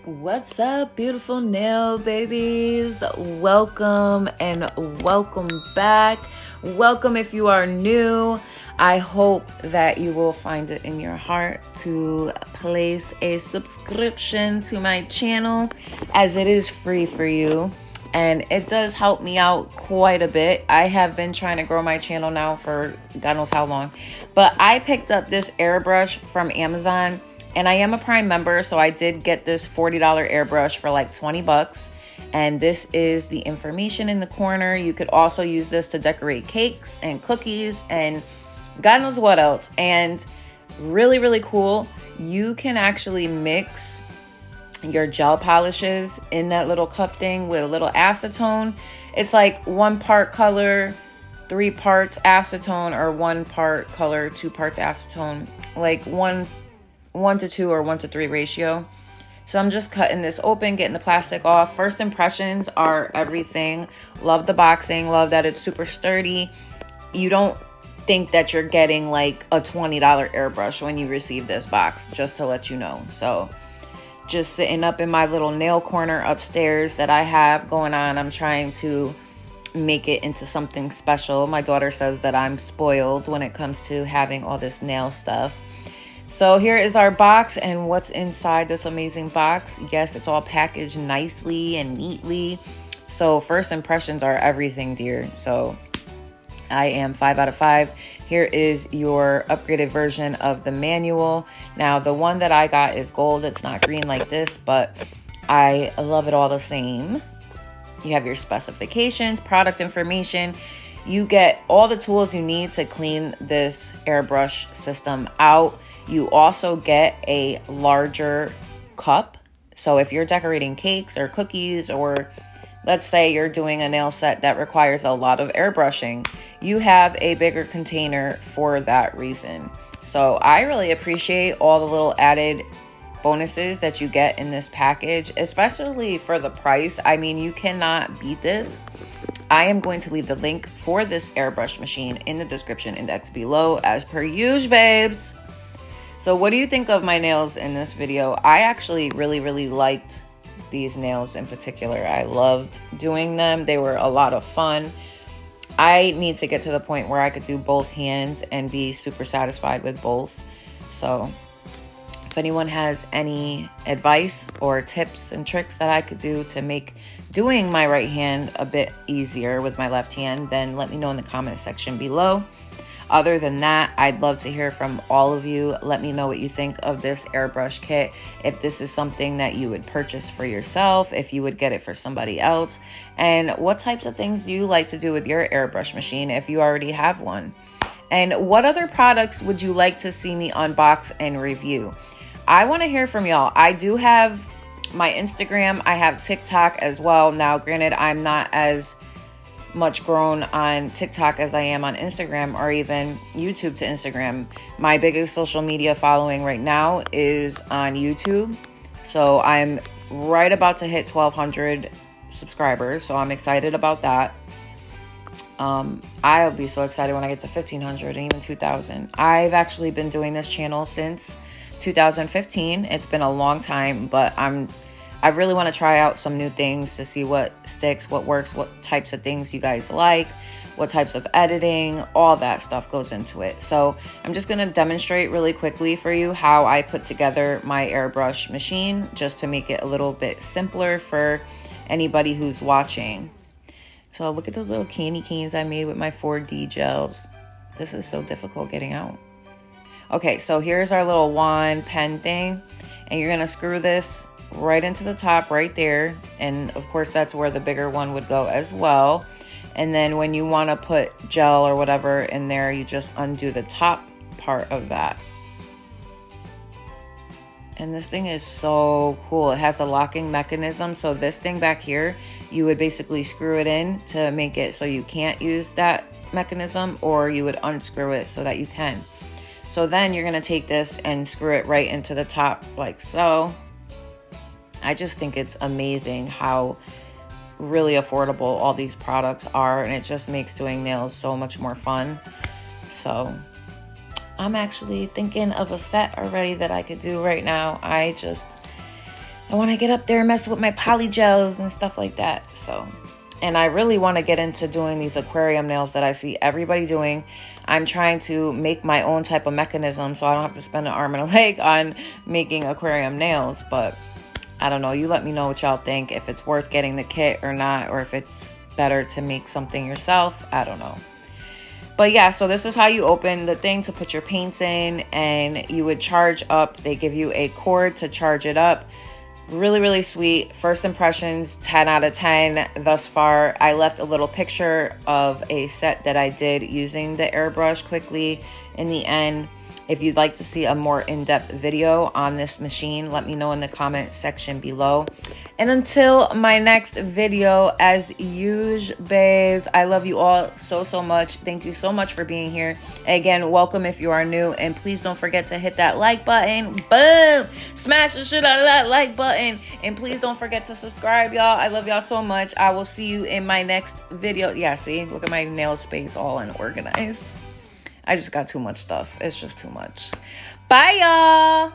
What's up, beautiful nail babies? Welcome and welcome back. Welcome if you are new. I hope that you will find it in your heart to place a subscription to my channel, as it is free for you and it does help me out quite a bit. I have been trying to grow my channel now for God knows how long, but I picked up this airbrush from Amazon. And I am a Prime member, so I did get this $40 airbrush for like 20 bucks. And this is the information in the corner. You could also use this to decorate cakes and cookies and God knows what else. And really, really cool. You can actually mix your gel polishes in that little cup thing with a little acetone. It's like 1 part color, 3 parts acetone, or 1 part color, 2 parts acetone. Like 1 to 2 or 1 to 3 ratio. So I'm just cutting this open, getting the plastic off. First impressions are everything. Love the boxing, love that it's super sturdy. You don't think that you're getting like a $20 airbrush when you receive this box, just to let you know. So just sitting up in my little nail corner upstairs that I have going on, I'm trying to make it into something special. My daughter says that I'm spoiled when it comes to having all this nail stuff. So here is our box and what's inside this amazing box. Yes, it's all packaged nicely and neatly. So first impressions are everything, dear. So I am 5 out of 5. Here is your upgraded version of the manual. Now, the one that I got is gold. It's not green like this, but I love it all the same. You have your specifications, product information. You get all the tools you need to clean this airbrush system out. You also get a larger cup. So if you're decorating cakes or cookies, or let's say you're doing a nail set that requires a lot of airbrushing, you have a bigger container for that reason. So I really appreciate all the little added bonuses that you get in this package, especially for the price. I mean, you cannot beat this. I am going to leave the link for this airbrush machine in the description index below, as per usual, babes. So what do you think of my nails in this video? I actually really liked these nails in particular. I loved doing them. They were a lot of fun. I need to get to the point where I could do both hands and be super satisfied with both. So if anyone has any advice or tips and tricks that I could do to make doing my right hand a bit easier with my left hand, then let me know in the comment section below. Other than that, I'd love to hear from all of you. Let me know what you think of this airbrush kit. If this is something that you would purchase for yourself, if you would get it for somebody else, and what types of things do you like to do with your airbrush machine if you already have one? And what other products would you like to see me unbox and review? I want to hear from y'all. I do have my Instagram. I have TikTok as well. Now, granted, I'm not as much grown on TikTok as I am on Instagram, or even YouTube to Instagram. My biggest social media following right now is on YouTube. So I'm right about to hit 1,200 subscribers. So I'm excited about that. I'll be so excited when I get to 1,500 and even 2,000. I've actually been doing this channel since 2015. It's been a long time, but I really want to try out some new things to see what sticks, what works, what types of things you guys like, what types of editing, all that stuff goes into it. So I'm just going to demonstrate really quickly for you how I put together my airbrush machine, just to make it a little bit simpler for anybody who's watching. So look at those little candy canes I made with my 4D gels. This is so difficult getting out. Okay, so here's our little wand pen thing, and you're going to screw this right into the top right there, and of course that's where the bigger one would go as well. And then when you want to put gel or whatever in there, you just undo the top part of that. And this thing is so cool. It has a locking mechanism. So this thing back here, you would basically screw it in to make it so you can't use that mechanism, or you would unscrew it so that you can. So then you're going to take this and screw it right into the top like so. I just think it's amazing how really affordable all these products are, and it just makes doing nails so much more fun. So I'm actually thinking of a set already that I could do right now. I I want to get up there and mess with my polygels and stuff like that. So, and I really want to get into doing these aquarium nails that I see everybody doing. I'm trying to make my own type of mechanism so I don't have to spend an arm and a leg on making aquarium nails. But I don't know. You let me know what y'all think, if it's worth getting the kit or not, or if it's better to make something yourself. I don't know. But yeah, so this is how you open the thing to put your paints in, and you would charge up. They give you a cord to charge it up. Really, really sweet. First impressions, 10 out of 10 thus far. I left a little picture of a set that I did using the airbrush quickly in the end. If you'd like to see a more in-depth video on this machine, let me know in the comment section below. And until my next video, as usual, babes, I love you all so, so much. Thank you so much for being here. Again, welcome if you are new. And please don't forget to hit that like button. Boom! Smash the shit out of that like button. And please don't forget to subscribe, y'all. I love y'all so much. I will see you in my next video. Yeah, see? Look at my nail space all unorganized. I just got too much stuff. It's just too much. Bye, y'all.